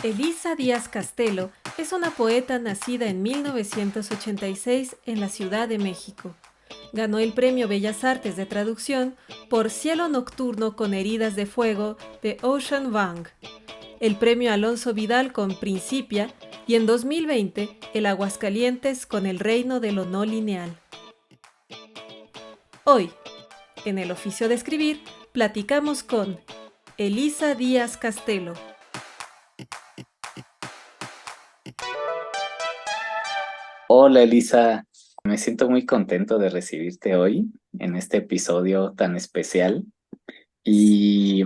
Elisa Díaz Castelo es una poeta nacida en 1986 en la Ciudad de México. Ganó el Premio Bellas Artes de Traducción por Cielo Nocturno con Heridas de Fuego de Ocean Vuong, el Premio Alonso Vidal con Principia y en 2020 el Aguascalientes con El Reino de lo No Lineal. Hoy, en el oficio de escribir, platicamos con Elisa Díaz Castelo. Hola Elisa, me siento muy contento de recibirte hoy en este episodio tan especial y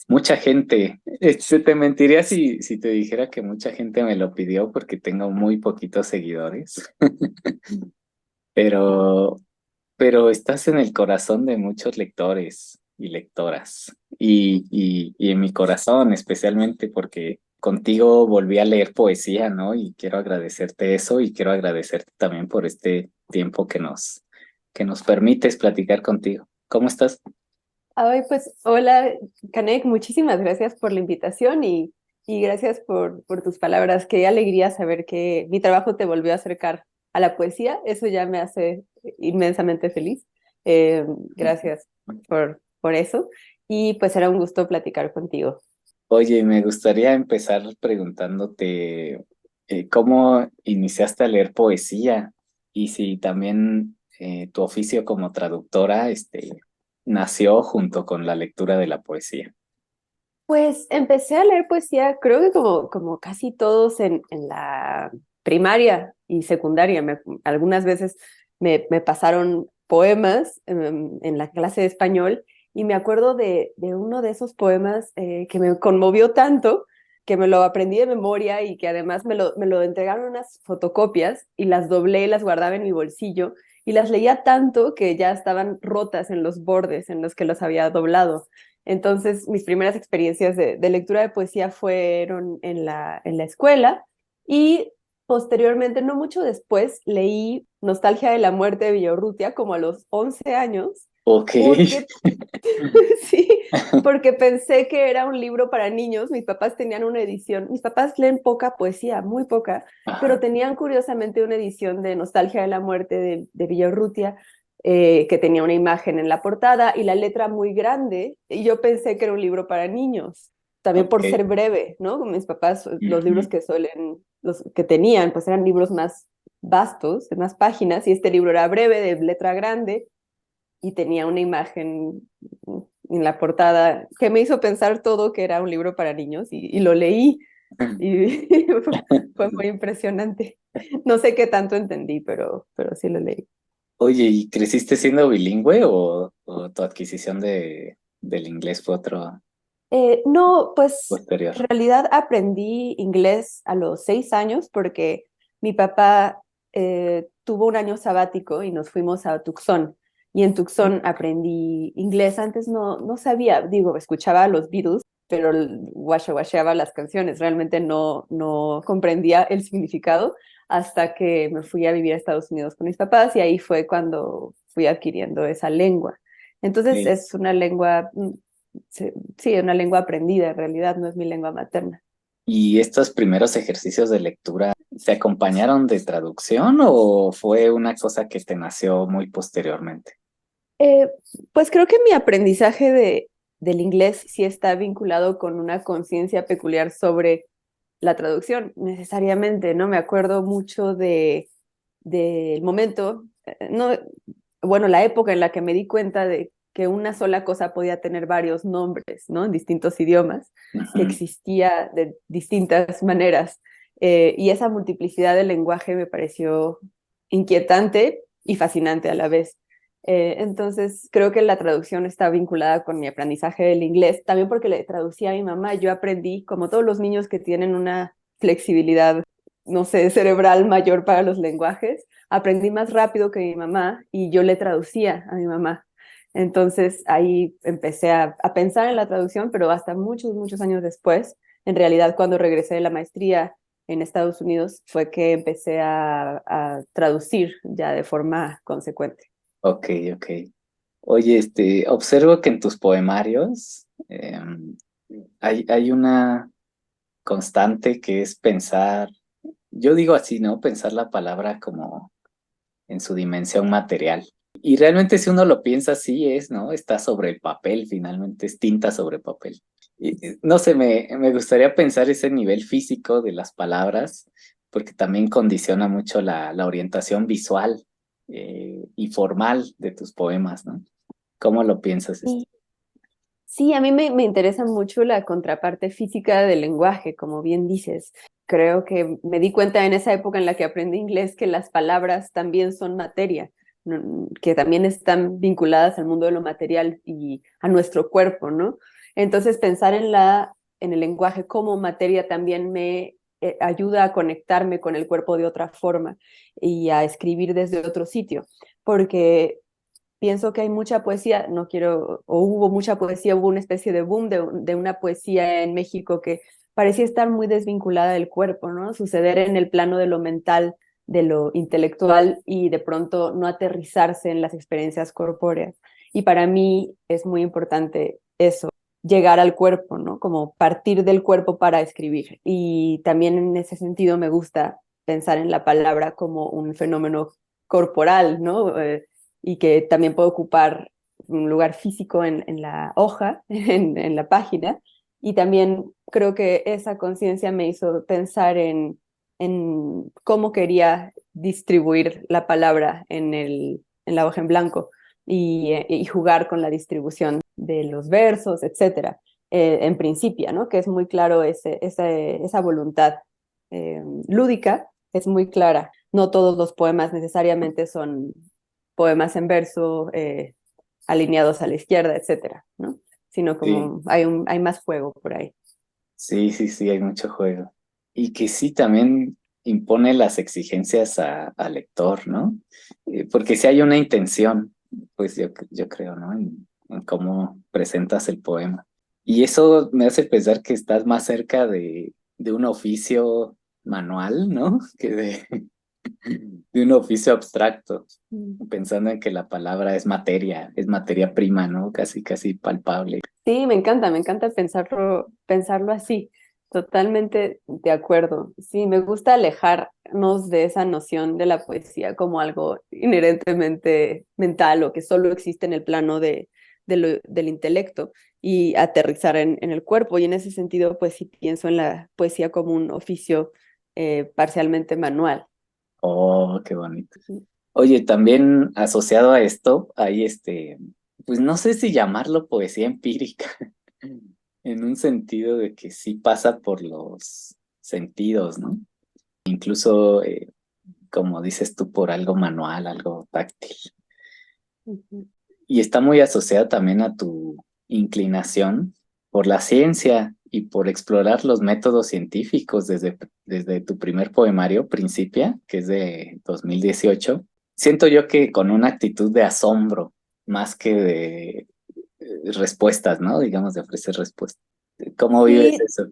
mucha gente, te mentiría si te dijera que mucha gente me lo pidió porque tengo muy poquitos seguidores, pero, pero estás en el corazón de muchos lectores y lectoras y en mi corazón especialmente porque contigo volví a leer poesía, ¿no? Y quiero agradecerte eso y quiero agradecerte también por este tiempo que nos permites platicar contigo. ¿Cómo estás? Ay, pues hola, Canek, muchísimas gracias por la invitación y gracias por tus palabras. Qué alegría saber que mi trabajo te volvió a acercar a la poesía. Eso ya me hace inmensamente feliz. Gracias por eso. Y pues era un gusto platicar contigo. Oye, me gustaría empezar preguntándote cómo iniciaste a leer poesía y si también tu oficio como traductora nació junto con la lectura de la poesía. Pues empecé a leer poesía, creo que como casi todos en la primaria y secundaria. Algunas veces me pasaron poemas en la clase de español y me acuerdo de uno de esos poemas que me conmovió tanto que me lo aprendí de memoria y que además me lo entregaron unas fotocopias y las doblé, las guardaba en mi bolsillo y las leía tanto que ya estaban rotas en los bordes en los que los había doblado. Entonces, mis primeras experiencias de lectura de poesía fueron en la escuela y posteriormente, no mucho después, leí Nostalgia de la muerte de Villaurrutia como a los 11 años, Ok. porque sí, porque pensé que era un libro para niños. Mis papás tenían una edición, mis papás leen poca poesía, muy poca, pero Ajá. tenían curiosamente una edición de Nostalgia de la muerte de Villaurrutia, que tenía una imagen en la portada y la letra muy grande, y yo pensé que era un libro para niños, también por Ok. ser breve, ¿no? Mis papás, los libros Ujú. los que tenían, pues eran libros más vastos, de más páginas, y este libro era breve, de letra grande, y tenía una imagen en la portada que me hizo pensar todo que era un libro para niños y lo leí y fue muy impresionante. No sé qué tanto entendí, pero sí lo leí. Oye, ¿y creciste siendo bilingüe o tu adquisición del inglés fue otro No, pues en posterior? realidad aprendí inglés a los 6 años porque mi papá tuvo un año sabático y nos fuimos a Tucson. Y en Tucson aprendí inglés. Antes no sabía, digo, escuchaba a los Beatles, pero guachaguacheaba las canciones. Realmente no comprendía el significado hasta que me fui a vivir a Estados Unidos con mis papás y ahí fue cuando fui adquiriendo esa lengua. Entonces Ok. es una lengua, sí, una lengua aprendida, en realidad no es mi lengua materna. ¿Y estos primeros ejercicios de lectura te acompañaron de traducción o fue una cosa que te nació muy posteriormente? Eh, pues creo que mi aprendizaje del inglés sí está vinculado con una conciencia peculiar sobre la traducción, necesariamente, ¿no? Me acuerdo mucho del momento, no, bueno, la época en la que me di cuenta de que una sola cosa podía tener varios nombres, ¿no? En distintos idiomas, que Ujú. existía de distintas maneras. Y esa multiplicidad del lenguaje me pareció inquietante y fascinante a la vez. Entonces, creo que la traducción está vinculada con mi aprendizaje del inglés, también porque le traducí a mi mamá. Yo aprendí, como todos los niños que tienen una flexibilidad, no sé, cerebral mayor para los lenguajes, aprendí más rápido que mi mamá y yo le traducía a mi mamá. Entonces ahí empecé a pensar en la traducción, pero hasta muchos, muchos años después, en realidad cuando regresé de la maestría en Estados Unidos, fue que empecé a traducir ya de forma consecuente. Ok, ok. Oye, observo que en tus poemarios Hay una constante que es pensar, yo digo así, ¿no? Pensar la palabra como en su dimensión material. Y realmente si uno lo piensa así es, ¿no? Está sobre el papel, finalmente es tinta sobre papel. No sé, me gustaría pensar ese nivel físico de las palabras, porque también condiciona mucho la orientación visual y formal de tus poemas, ¿no? ¿Cómo lo piensas esto? Sí, sí, a mí me interesa mucho la contraparte física del lenguaje, como bien dices. Creo que me di cuenta en esa época en la que aprendí inglés que las palabras también son materia, que también están vinculadas al mundo de lo material y a nuestro cuerpo, ¿no? Entonces pensar en el lenguaje como materia también me ayuda a conectarme con el cuerpo de otra forma y a escribir desde otro sitio, porque pienso que hay mucha poesía, no quiero, o hubo mucha poesía, hubo una especie de boom de una poesía en México que parecía estar muy desvinculada del cuerpo, ¿no? Suceder en el plano de lo mental, de lo intelectual y de pronto no aterrizarse en las experiencias corpóreas. Y para mí es muy importante eso, llegar al cuerpo, ¿no? Como partir del cuerpo para escribir. Y también en ese sentido me gusta pensar en la palabra como un fenómeno corporal, ¿no? Y que también puede ocupar un lugar físico en la hoja, en la página. Y también creo que esa conciencia me hizo pensar en cómo quería distribuir la palabra en la hoja en blanco y jugar con la distribución de los versos, etcétera. En principio, ¿no? Que es muy claro esa voluntad lúdica, es muy clara. No todos los poemas necesariamente son poemas en verso alineados a la izquierda, etcétera, ¿no? Sino Sí, como hay más juego por ahí. sí, sí, sí, hay mucho juego. Y que sí también impone las exigencias al lector, ¿no? Porque si hay una intención, pues yo creo, ¿no? En cómo presentas el poema. Y eso me hace pensar que estás más cerca de un oficio manual, ¿no? Que de un oficio abstracto, Mm. pensando en que la palabra es materia prima, ¿no? Casi, casi palpable. Sí, me encanta pensarlo así. Totalmente de acuerdo. Sí, me gusta alejarnos de esa noción de la poesía como algo inherentemente mental o que solo existe en el plano del intelecto y aterrizar en el cuerpo. Y en ese sentido, pues sí pienso en la poesía como un oficio parcialmente manual. Oh, qué bonito. Oye, también asociado a esto, hay pues no sé si llamarlo poesía empírica, en un sentido de que sí pasa por los sentidos, ¿no? Incluso, como dices tú, por algo manual, algo táctil. Ujú. Y está muy asociado también a tu inclinación por la ciencia y por explorar los métodos científicos desde tu primer poemario, Principia, que es de 2018. Siento yo que con una actitud de asombro, más que de respuestas, ¿no? Digamos, de ofrecer respuestas. ¿Cómo vives Sí, eso?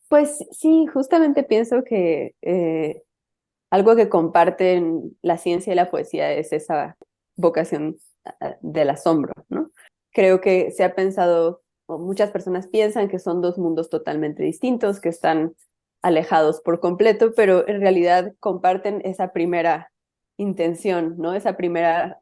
pues sí, justamente pienso que algo que comparten la ciencia y la poesía es esa vocación del asombro, ¿no? Creo que se ha pensado, o muchas personas piensan que son dos mundos totalmente distintos, que están alejados por completo, pero en realidad comparten esa primera intención, ¿no? Esa primera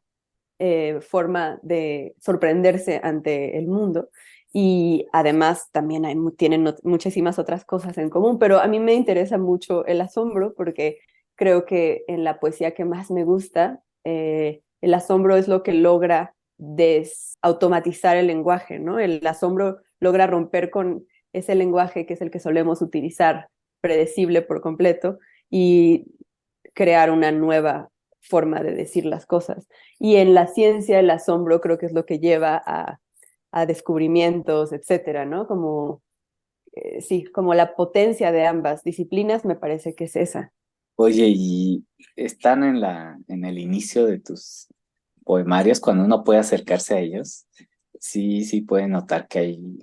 forma de sorprenderse ante el mundo. Y además también tienen muchísimas otras cosas en común, pero a mí me interesa mucho el asombro porque creo que en la poesía que más me gusta, el asombro es lo que logra desautomatizar el lenguaje, ¿no? El asombro logra romper con ese lenguaje que es el que solemos utilizar, predecible por completo, y crear una nueva forma de decir las cosas. Y en la ciencia el asombro creo que es lo que lleva a descubrimientos, etcétera, ¿no? Como, sí, como la potencia de ambas disciplinas me parece que es esa. Oye, y están en el inicio de tus poemarios, cuando uno puede acercarse a ellos, sí, sí puede notar que hay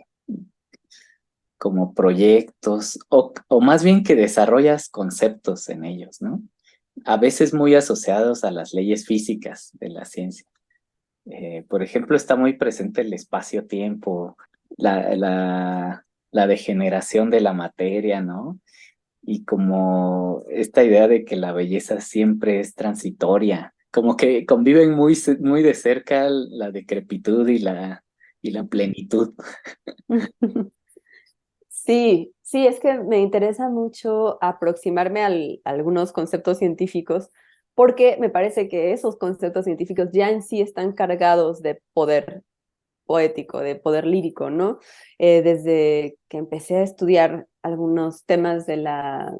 como proyectos, o más bien que desarrollas conceptos en ellos, ¿no? A veces muy asociados a las leyes físicas de la ciencia. Por ejemplo, está muy presente el espacio-tiempo, la, la, la degeneración de la materia, ¿no? Y como esta idea de que la belleza siempre es transitoria, como que conviven muy de cerca la decrepitud y la plenitud. Sí, sí, es que me interesa mucho aproximarme a algunos conceptos científicos porque me parece que esos conceptos científicos ya en sí están cargados de poder poético, de poder lírico, ¿no? Desde que empecé a estudiar algunos temas de la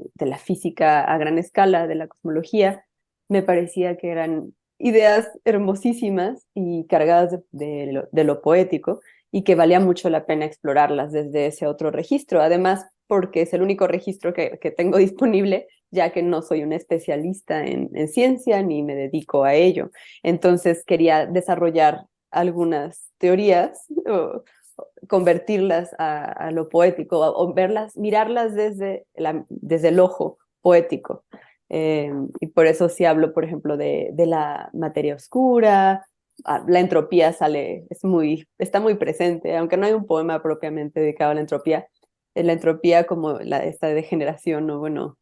física a gran escala, de la cosmología, me parecía que eran ideas hermosísimas y cargadas de lo poético y que valía mucho la pena explorarlas desde ese otro registro. Además, porque es el único registro que tengo disponible, ya que no soy una especialista en ciencia ni me dedico a ello. Entonces quería desarrollar algunas teorías o convertirlas a lo poético o verlas, mirarlas desde el ojo poético. Y por eso sí hablo, por ejemplo, de la materia oscura. La entropía está muy presente, aunque no hay un poema propiamente dedicado a la entropía como esta degeneración, o bueno,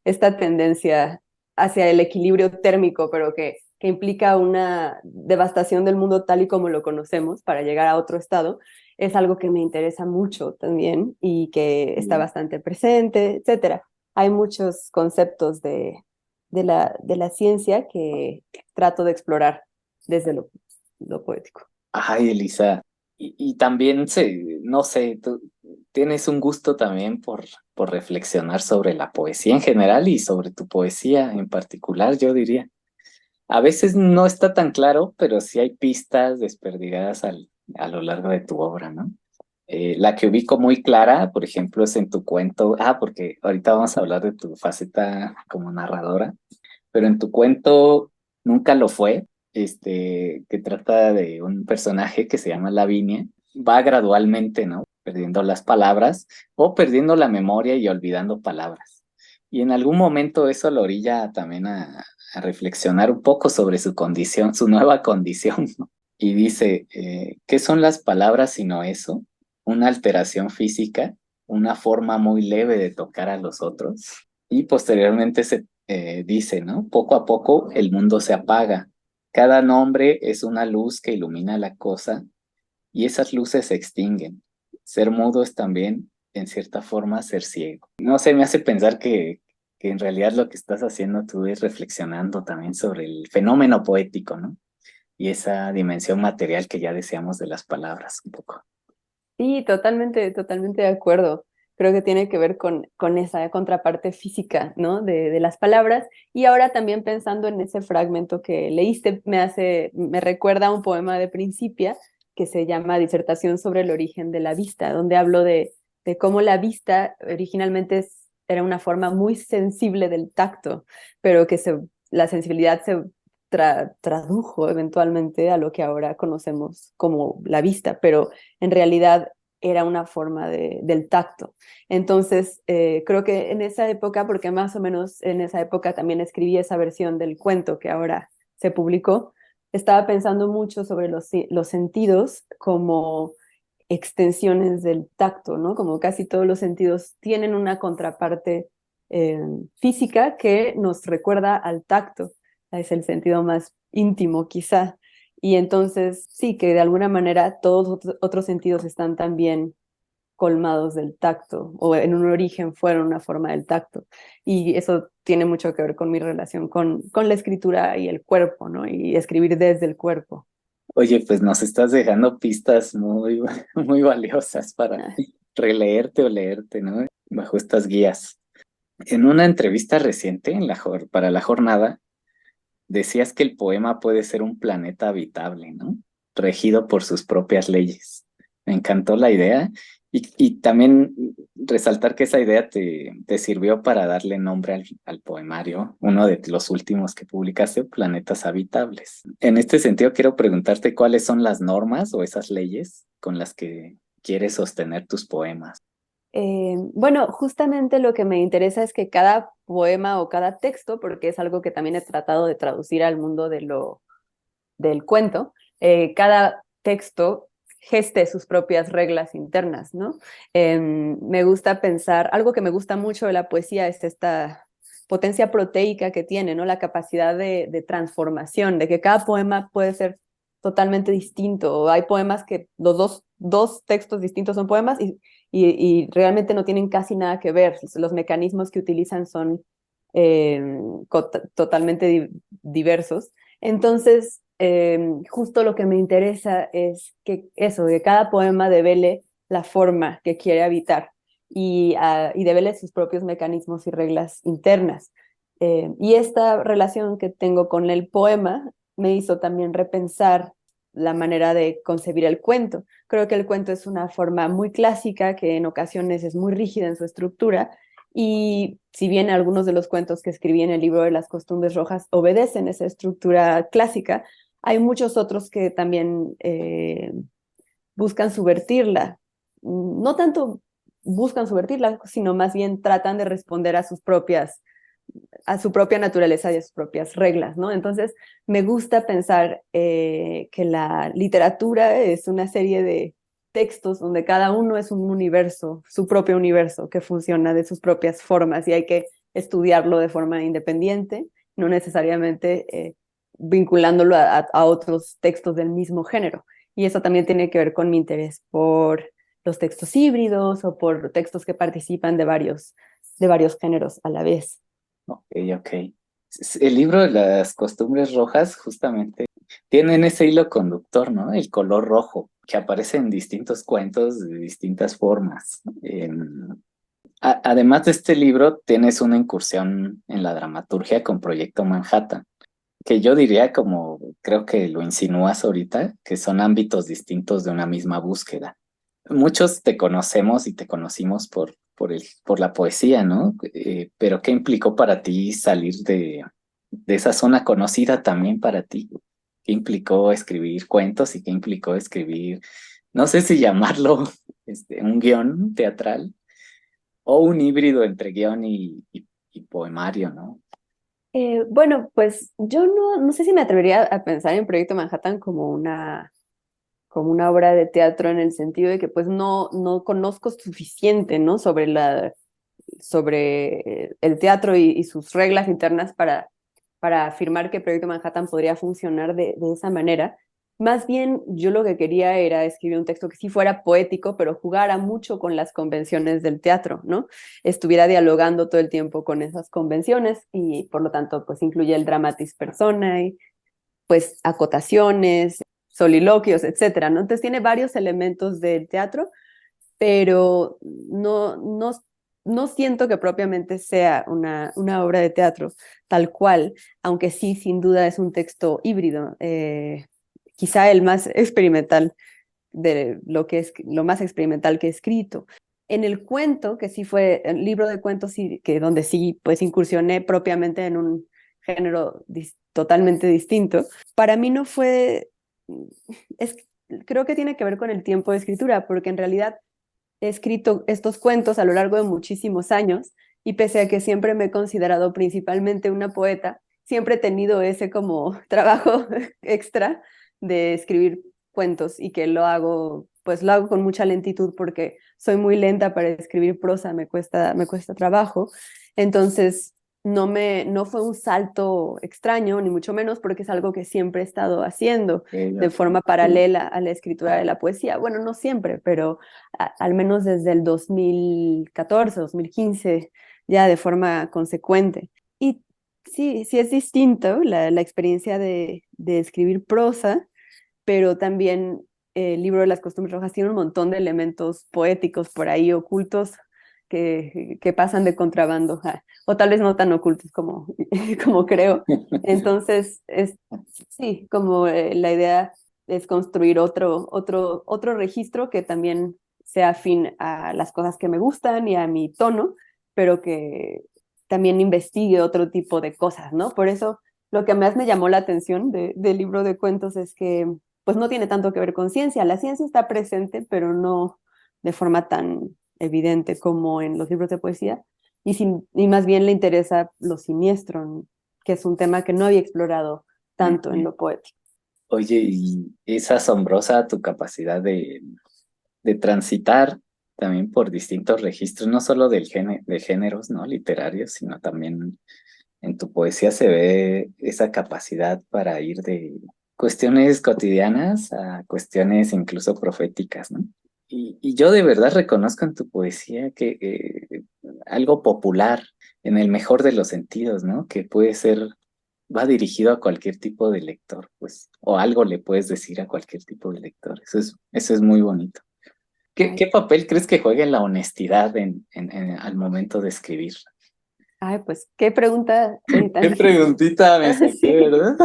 esta tendencia hacia el equilibrio térmico, pero que implica una devastación del mundo tal y como lo conocemos para llegar a otro estado, es algo que me interesa mucho también y que está bastante presente, etcétera. Hay muchos conceptos de la ciencia que trato de explorar desde lo poético. Ay, Elisa, y también no sé, tú tienes un gusto también por reflexionar sobre la poesía en general y sobre tu poesía en particular, yo diría. A veces no está tan claro, pero sí hay pistas desperdigadas a lo largo de tu obra, ¿no? La que ubico muy clara, por ejemplo, es en tu cuento. Porque ahorita vamos a hablar de tu faceta como narradora, pero en tu cuento Nunca lo fue, que trata de un personaje que se llama Lavinia, va gradualmente, ¿no? Perdiendo las palabras o perdiendo la memoria y olvidando palabras. Y en algún momento eso lo orilla también a reflexionar un poco sobre su condición, su nueva condición, ¿no? Y dice, ¿qué son las palabras sino eso? Una alteración física, una forma muy leve de tocar a los otros. Y posteriormente dice, ¿no? Poco a poco el mundo se apaga. Cada nombre es una luz que ilumina la cosa y esas luces se extinguen. Ser mudo es también, en cierta forma, ser ciego. No sé, me hace pensar que en realidad lo que estás haciendo tú es reflexionando también sobre el fenómeno poético, ¿no? Y esa dimensión material que ya deseamos de las palabras un poco. Sí, totalmente, totalmente de acuerdo. Creo que tiene que ver con esa contraparte física, ¿no? De las palabras. Y ahora también pensando en ese fragmento que leíste, me recuerda a un poema de Principia que se llama Disertación sobre el origen de la vista, donde hablo de cómo la vista originalmente era una forma muy sensible del tacto, pero que la sensibilidad se tradujo eventualmente a lo que ahora conocemos como la vista, pero en realidad era una forma del tacto. Entonces, creo que en esa época, porque más o menos en esa época también escribí esa versión del cuento que ahora se publicó, estaba pensando mucho sobre los sentidos como extensiones del tacto, ¿no? Como casi todos los sentidos tienen una contraparte eh, física que nos recuerda al tacto. Es el sentido más íntimo, quizá. Y entonces, sí, que de alguna manera todos otros sentidos están también colmados del tacto, o en un origen fueron una forma del tacto. Y eso tiene mucho que ver con mi relación con la escritura y el cuerpo, ¿no? Y escribir desde el cuerpo. Oye, pues nos estás dejando pistas muy valiosas para Ah, releerte o leerte, ¿no? Bajo estas guías. En una entrevista reciente para la jornada, decías que el poema puede ser un planeta habitable, ¿no? Regido por sus propias leyes. Me encantó la idea y también resaltar que esa idea te sirvió para darle nombre al poemario, uno de los últimos que publicaste, Planetas Habitables. En este sentido, quiero preguntarte cuáles son las normas o esas leyes con las que quieres sostener tus poemas. bueno, justamente lo que me interesa es que cada poema o cada texto, porque es algo que también he tratado de traducir al mundo del cuento, cada texto geste sus propias reglas internas, ¿no? Me gusta pensar, algo que me gusta mucho de la poesía es esta potencia proteica que tiene, ¿no? La capacidad de transformación, de que cada poema puede ser totalmente distinto. Hay poemas que los dos textos distintos son poemas y realmente no tienen casi nada que ver. Los mecanismos que utilizan son totalmente diversos. Entonces, justo lo que me interesa es que cada poema devele la forma que quiere habitar y devele sus propios mecanismos y reglas internas. Y esta relación que tengo con el poema me hizo también repensar la manera de concebir el cuento. Creo que el cuento es una forma muy clásica que en ocasiones es muy rígida en su estructura, y si bien algunos de los cuentos que escribí en el libro de las costumbres rojas obedecen esa estructura clásica, hay muchos otros que también buscan subvertirla. No tanto buscan subvertirla, sino más bien tratan de responder a su propia naturaleza y a sus propias reglas, ¿no? Entonces, me gusta pensar que la literatura es una serie de textos donde cada uno es un universo, su propio universo, que funciona de sus propias formas y hay que estudiarlo de forma independiente, no necesariamente vinculándolo a otros textos del mismo género. Y eso también tiene que ver con mi interés por los textos híbridos o por textos que participan de varios géneros a la vez. Ok, ok. El libro de las costumbres rojas justamente tienen ese hilo conductor, ¿no? El color rojo, que aparece en distintos cuentos de distintas formas. Además de este libro, tienes una incursión en la dramaturgia con Proyecto Manhattan, que yo diría, como creo que lo insinúas ahorita, que son ámbitos distintos de una misma búsqueda. Muchos te conocemos y te conocimos por la poesía, ¿no? Pero ¿qué implicó para ti salir de esa zona conocida también para ti? ¿Qué implicó escribir cuentos y qué implicó escribir, no sé si llamarlo un guión teatral o un híbrido entre guión y poemario, ¿no? Bueno, pues yo no sé si me atrevería a pensar en Proyecto Manhattan como una obra de teatro en el sentido de que pues no conozco suficiente, ¿no? Sobre el teatro y sus reglas internas para afirmar que Proyecto Manhattan podría funcionar de esa manera. Más bien, yo lo que quería era escribir un texto que sí fuera poético, pero jugara mucho con las convenciones del teatro, ¿no? Estuviera dialogando todo el tiempo con esas convenciones y, por lo tanto, pues incluye el dramatis personae, pues acotaciones, soliloquios, etcétera, ¿no? Entonces tiene varios elementos del teatro, pero no siento que propiamente sea una obra de teatro tal cual, aunque sí, sin duda es un texto híbrido, quizá el más experimental de lo más experimental que he escrito. En el cuento, que sí fue el libro de cuentos, que donde sí pues incursioné propiamente en un género totalmente distinto, para mí no fue, es, creo que tiene que ver con el tiempo de escritura, porque en realidad he escrito estos cuentos a lo largo de muchísimos años y pese a que siempre me he considerado principalmente una poeta, siempre he tenido ese como trabajo extra de escribir cuentos y que pues lo hago con mucha lentitud porque soy muy lenta para escribir prosa, me cuesta trabajo. Entonces, no fue un salto extraño, ni mucho menos, porque es algo que siempre he estado haciendo de forma paralela a la escritura de la poesía. Bueno, no siempre, pero al menos desde el 2014, 2015, ya de forma consecuente. Y sí es distinto la experiencia de escribir prosa, pero también el libro de las costumbres rojas tiene un montón de elementos poéticos por ahí ocultos que pasan de contrabando, o tal vez no tan ocultos como creo. Entonces, sí, como la idea es construir otro registro que también sea afín a las cosas que me gustan y a mi tono, pero que también investigue otro tipo de cosas, ¿no? Por eso lo que más me llamó la atención del libro de cuentos es que pues no tiene tanto que ver con ciencia. La ciencia está presente, pero no de forma tan evidente como en los libros de poesía, y más bien le interesa lo siniestro, que es un tema que no había explorado tanto en lo poético. Oye, y es asombrosa tu capacidad de transitar también por distintos registros, no solo de géneros, ¿no? Literarios, sino también en tu poesía se ve esa capacidad para ir de cuestiones cotidianas a cuestiones incluso proféticas, ¿no? Y yo de verdad reconozco en tu poesía que algo popular, en el mejor de los sentidos, ¿no? Que puede ser, va dirigido a cualquier tipo de lector, pues, o algo le puedes decir a cualquier tipo de lector. Eso es muy bonito. Ay, ¿Qué papel crees que juega la honestidad al momento de escribir? ay, pues qué pregunta Qué tan difícil. preguntita me saqué, Sí, ¿verdad?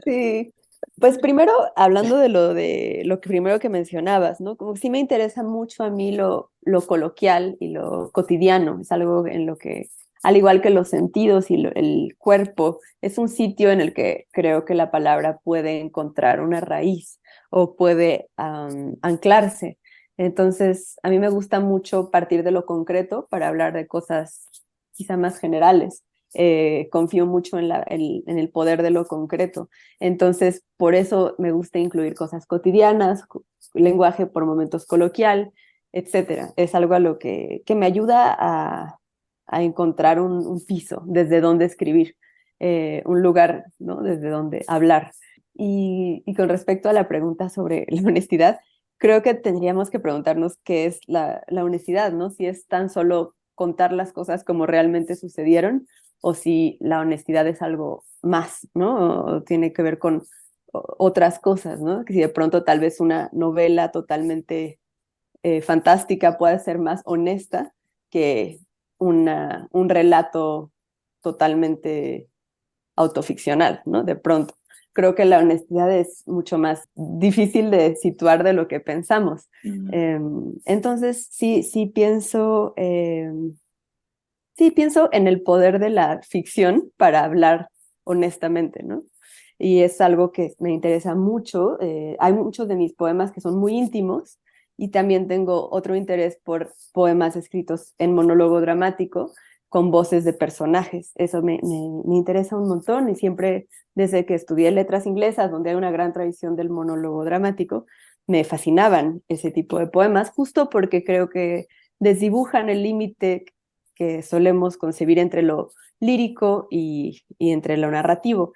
sí. Pues primero, hablando de lo que primero que mencionabas, ¿no? Como que sí me interesa mucho a mí lo coloquial y lo cotidiano. Es algo en lo que, al igual que los sentidos y el cuerpo, es un sitio en el que creo que la palabra puede encontrar una raíz o puede anclarse. Entonces, a mí me gusta mucho partir de lo concreto para hablar de cosas quizá más generales. Confío mucho en el poder de lo concreto. Entonces, por eso me gusta incluir cosas cotidianas, lenguaje por momentos coloquial, etcétera. Es algo a lo que me ayuda a encontrar un piso desde donde escribir, un lugar, ¿no? Desde donde hablar. Y con respecto a la pregunta sobre la honestidad, creo que tendríamos que preguntarnos qué es la honestidad, ¿no? Si es tan solo contar las cosas como realmente sucedieron o si la honestidad es algo más, ¿no? O tiene que ver con otras cosas, ¿no? Que si de pronto tal vez una novela totalmente fantástica puede ser más honesta que un relato totalmente autoficcional, ¿no? De pronto. Creo que la honestidad es mucho más difícil de situar de lo que pensamos. Mm, Entonces, sí pienso en el poder de la ficción para hablar honestamente, ¿no? Y es algo que me interesa mucho. Hay muchos de mis poemas que son muy íntimos y también tengo otro interés por poemas escritos en monólogo dramático con voces de personajes. Eso me interesa un montón y siempre desde que estudié letras inglesas, donde hay una gran tradición del monólogo dramático, me fascinaban ese tipo de poemas, justo porque creo que desdibujan el límite que solemos concebir entre lo lírico y entre lo narrativo,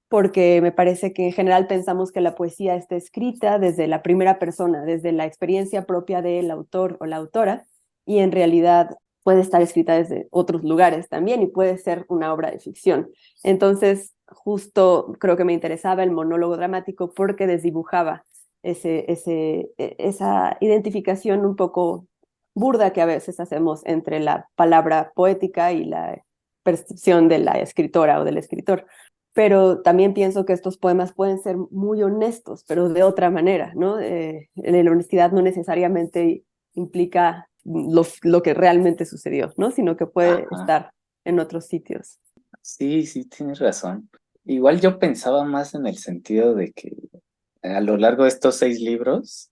porque me parece que en general pensamos que la poesía está escrita desde la primera persona, desde la experiencia propia del autor o la autora, y en realidad puede estar escrita desde otros lugares también y puede ser una obra de ficción. Entonces, justo creo que me interesaba el monólogo dramático porque desdibujaba esa identificación un poco burda que a veces hacemos entre la palabra poética y la percepción de la escritora o del escritor. Pero también pienso que estos poemas pueden ser muy honestos, pero de otra manera, ¿no? La honestidad no necesariamente implica lo que realmente sucedió, ¿no? Sino que puede ajá. estar en otros sitios. Sí, sí, tienes razón. Igual yo pensaba más en el sentido de que a lo largo de estos 6 libros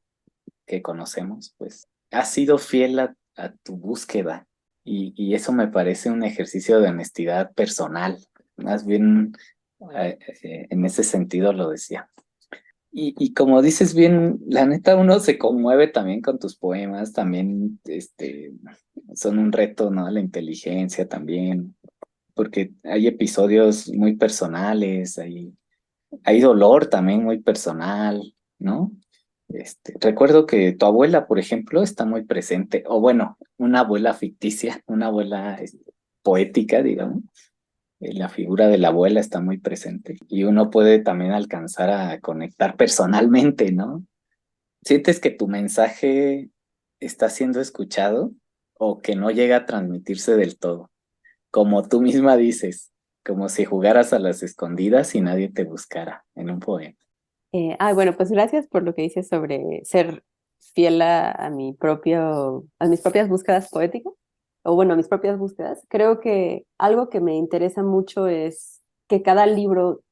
que conocemos, pues, has sido fiel a tu búsqueda y eso me parece un ejercicio de honestidad personal. Más bien, en ese sentido lo decía. Y como dices bien, la neta uno se conmueve también con tus poemas, también son un reto, ¿no? La inteligencia también, porque hay episodios muy personales, hay dolor también muy personal, ¿no? Recuerdo que tu abuela, por ejemplo, está muy presente, o bueno, una abuela ficticia, una abuela poética, digamos. La figura de la abuela está muy presente y uno puede también alcanzar a conectar personalmente, ¿no? ¿Sientes que tu mensaje está siendo escuchado o que no llega a transmitirse del todo? Como tú misma dices, como si jugaras a las escondidas y nadie te buscara en un poema. Bueno, pues gracias por lo que dices sobre ser fiel a mis propias búsquedas poéticas, o bueno, a mis propias búsquedas. Creo que algo que me interesa mucho es que cada libro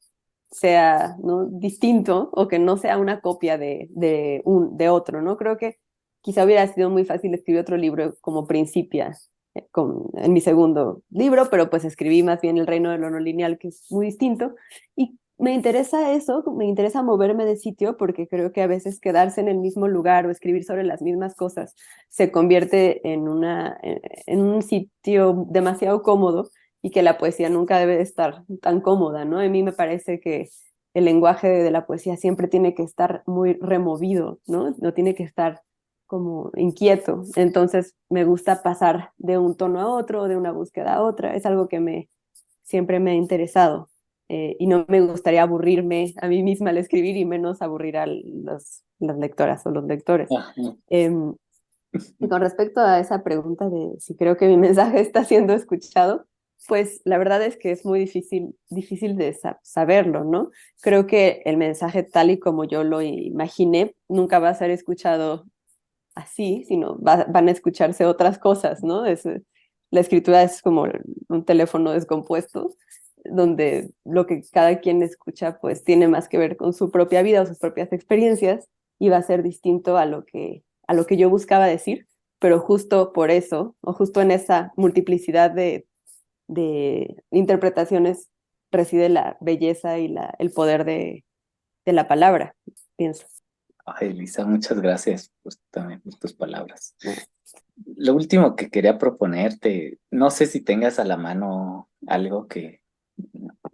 sea, ¿no? distinto o que no sea una copia de otro, ¿no? Creo que quizá hubiera sido muy fácil escribir otro libro como Principia en mi segundo libro, pero pues escribí más bien El reino de lo no lineal, que es muy distinto. Y me interesa eso, me interesa moverme de sitio porque creo que a veces quedarse en el mismo lugar o escribir sobre las mismas cosas se convierte en un sitio demasiado cómodo y que la poesía nunca debe de estar tan cómoda, ¿no? A mí me parece que el lenguaje de la poesía siempre tiene que estar muy removido, ¿no? No tiene que estar como inquieto. Entonces me gusta pasar de un tono a otro, de una búsqueda a otra. Es algo que siempre me ha interesado. Y no me gustaría aburrirme a mí misma al escribir y menos aburrir a las lectoras o los lectores. Ajá. Y con respecto a esa pregunta de si creo que mi mensaje está siendo escuchado, pues la verdad es que es muy difícil de saberlo, ¿no? Creo que el mensaje tal y como yo lo imaginé nunca va a ser escuchado así, sino van a escucharse otras cosas, ¿no? La escritura es como un teléfono descompuesto, donde lo que cada quien escucha pues tiene más que ver con su propia vida o sus propias experiencias y va a ser distinto a lo que yo buscaba decir, pero justo por eso, o justo en esa multiplicidad de interpretaciones reside la belleza y el poder de la palabra, pienso. Ay, Elisa, muchas gracias también por tus palabras. Lo último que quería proponerte, no sé si tengas a la mano algo que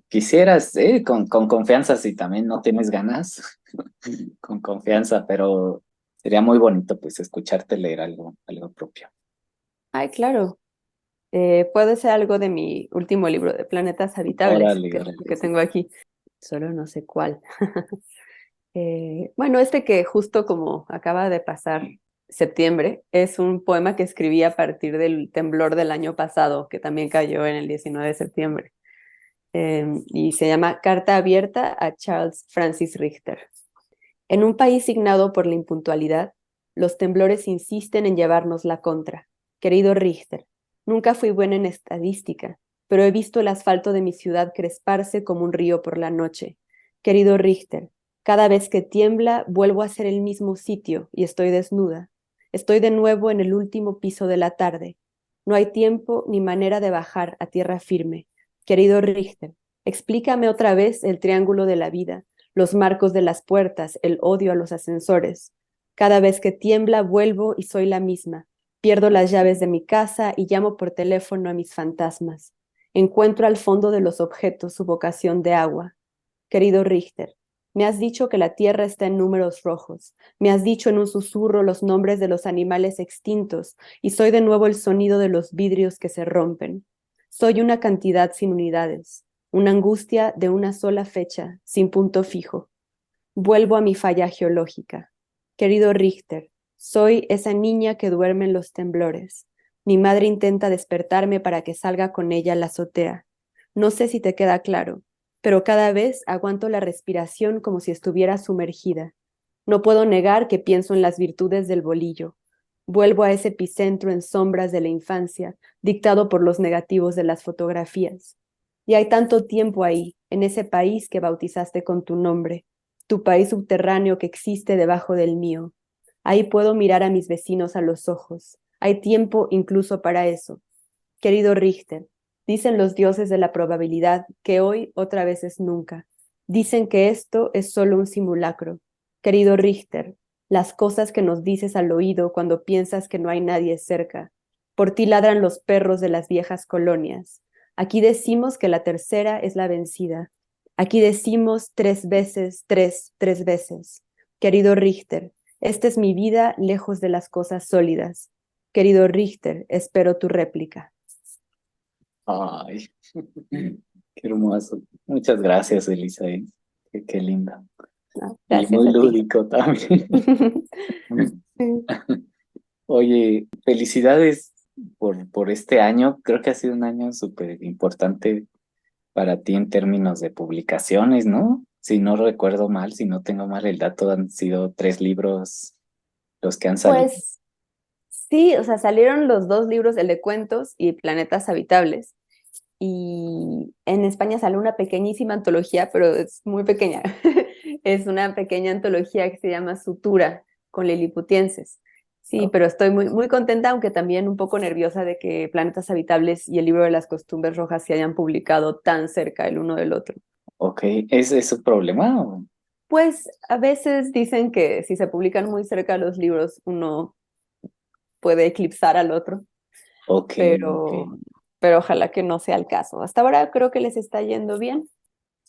quisieras, con confianza, si también no tienes ganas, con confianza, pero sería muy bonito pues escucharte leer algo propio. Ay, claro. Puede ser algo de mi último libro de Planetas Habitables, Órale, que es órale. el que tengo aquí. Solo no sé cuál. Bueno, este que justo como acaba de pasar septiembre, es un poema que escribí a partir del temblor del año pasado, que también cayó en el 19 de septiembre. Y se llama Carta abierta a Charles Francis Richter. En un país signado por la impuntualidad, los temblores insisten en llevarnos la contra. Querido Richter, nunca fui buena en estadística, pero he visto el asfalto de mi ciudad cresparse como un río por la noche. Querido Richter, cada vez que tiembla vuelvo a ser el mismo sitio y estoy desnuda. Estoy de nuevo en el último piso de la tarde. No hay tiempo ni manera de bajar a tierra firme. Querido Richter, explícame otra vez el triángulo de la vida, los marcos de las puertas, el odio a los ascensores. Cada vez que tiembla vuelvo y soy la misma. Pierdo las llaves de mi casa y llamo por teléfono a mis fantasmas. Encuentro al fondo de los objetos su vocación de agua. Querido Richter, me has dicho que la tierra está en números rojos. Me has dicho en un susurro los nombres de los animales extintos y soy de nuevo el sonido de los vidrios que se rompen. Soy una cantidad sin unidades, una angustia de una sola fecha, sin punto fijo. Vuelvo a mi falla geológica. Querido Richter, soy esa niña que duerme en los temblores. Mi madre intenta despertarme para que salga con ella a la azotea. No sé si te queda claro, pero cada vez aguanto la respiración como si estuviera sumergida. No puedo negar que pienso en las virtudes del bolillo. Vuelvo a ese epicentro en sombras de la infancia, dictado por los negativos de las fotografías. Y hay tanto tiempo ahí, en ese país que bautizaste con tu nombre, tu país subterráneo que existe debajo del mío. Ahí puedo mirar a mis vecinos a los ojos. Hay tiempo incluso para eso. Querido Richter, dicen los dioses de la probabilidad que hoy otra vez es nunca. Dicen que esto es solo un simulacro. Querido Richter, las cosas que nos dices al oído cuando piensas que no hay nadie cerca. Por ti ladran los perros de las viejas colonias. Aquí decimos que la tercera es la vencida. Aquí decimos 3 veces, 3 veces. Querido Richter, esta es mi vida lejos de las cosas sólidas. Querido Richter, espero tu réplica. Ay, qué hermoso. Muchas gracias, Elisa. Qué linda. No, Y gracias muy a ti. lúdico también. Oye, felicidades por este año. Creo que ha sido un año súper importante para ti en términos de publicaciones, ¿no? Si no recuerdo mal, si no tengo mal el dato, han sido 3 libros los que han salido. Pues sí, o sea, salieron los 2 libros, el de cuentos y Planetas Habitables. Y en España sale una pequeñísima antología, pero es muy pequeña. Es una pequeña antología que se llama Sutura con liliputienses. Sí, ¿No? pero estoy muy contenta, aunque también un poco nerviosa de que Planetas Habitables y el libro de las costumbres rojas se hayan publicado tan cerca el uno del otro. Ok, ¿es un problema? Pues a veces dicen que si se publican muy cerca los libros, uno puede eclipsar al otro, Ok, ok. pero, pero ojalá que no sea el caso. Hasta ahora creo que les está yendo bien.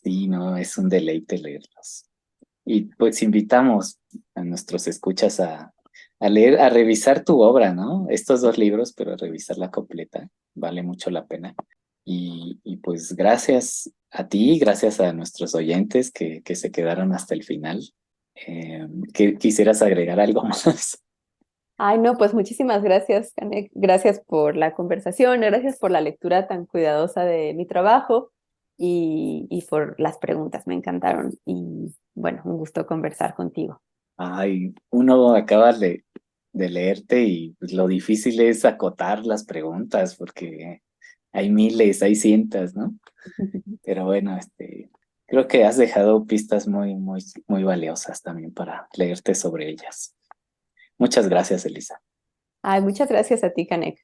Sí, no, es un deleite leerlos. Y pues invitamos a nuestros escuchas a leer, a revisar tu obra, ¿no? Estos dos libros, pero a revisarla completa. Vale mucho la pena. Y pues gracias a ti, gracias a nuestros oyentes que se quedaron hasta el final. ¿Quisieras agregar algo más? Ay, no, pues muchísimas gracias, Canek. Gracias por la conversación, gracias por la lectura tan cuidadosa de mi trabajo y por las preguntas, me encantaron. Y bueno, un gusto conversar contigo. Ay, uno acaba de leerte y pues, lo difícil es acotar las preguntas porque hay miles, hay cientos, ¿no? Pero bueno, creo que has dejado pistas muy, muy, muy valiosas también para leerte sobre ellas. Muchas gracias, Elisa. Ay, muchas gracias a ti, Canek.